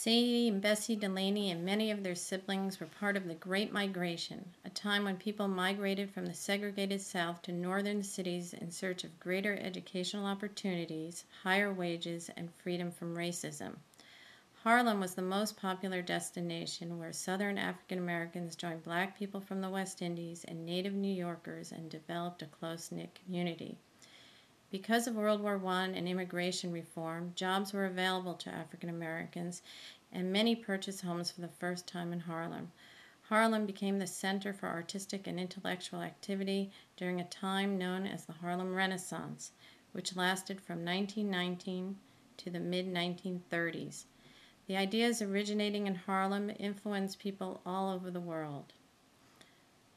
Sadie and Bessie Delaney and many of their siblings were part of the Great Migration, a time when people migrated from the segregated South to northern cities in search of greater educational opportunities, higher wages, and freedom from racism. Harlem was the most popular destination where Southern African Americans joined black people from the West Indies and native New Yorkers and developed a close-knit community. Because of World War I and immigration reform, jobs were available to African Americans, and many purchased homes for the first time in Harlem. Harlem became the center for artistic and intellectual activity during a time known as the Harlem Renaissance, which lasted from 1919 to the mid-1930s. The ideas originating in Harlem influenced people all over the world.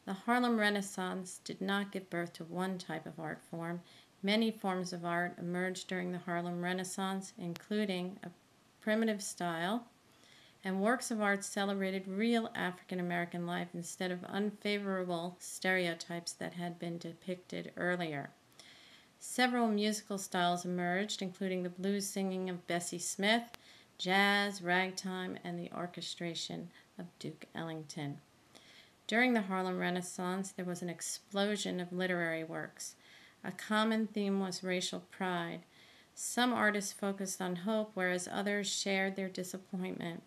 The Harlem Renaissance did not give birth to one type of art form. Many forms of art emerged during the Harlem Renaissance, including a primitive style, and works of art celebrated real African American life instead of unfavorable stereotypes that had been depicted earlier. Several musical styles emerged, including the blues singing of Bessie Smith, jazz, ragtime, and the orchestration of Duke Ellington. During the Harlem Renaissance, there was an explosion of literary works. A common theme was racial pride. Some artists focused on hope, whereas others shared their disappointment.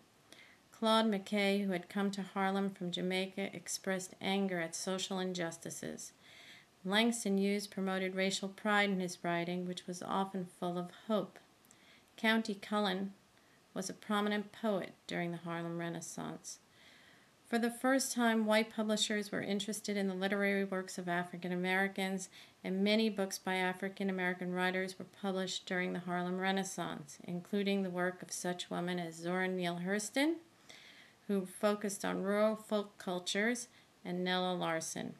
Claude McKay, who had come to Harlem from Jamaica, expressed anger at social injustices. Langston Hughes promoted racial pride in his writing, which was often full of hope. Countee Cullen was a prominent poet during the Harlem Renaissance. For the first time, white publishers were interested in the literary works of African Americans, and many books by African American writers were published during the Harlem Renaissance, including the work of such women as Zora Neale Hurston, who focused on rural folk cultures, and Nella Larsen.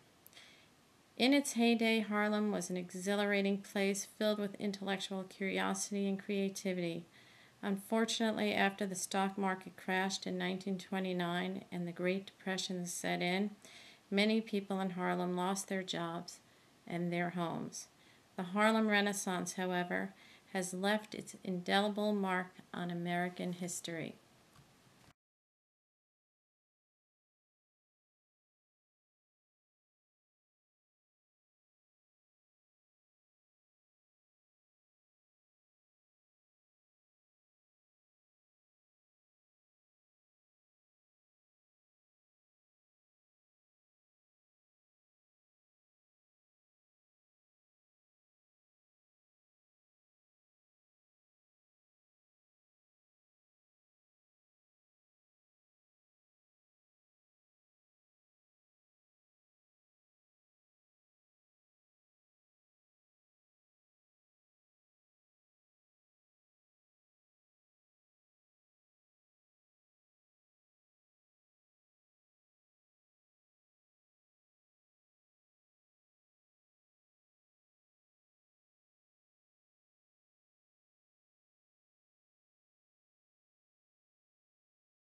In its heyday, Harlem was an exhilarating place filled with intellectual curiosity and creativity. Unfortunately, after the stock market crashed in 1929 and the Great Depression set in, many people in Harlem lost their jobs and their homes. The Harlem Renaissance, however, has left its indelible mark on American history.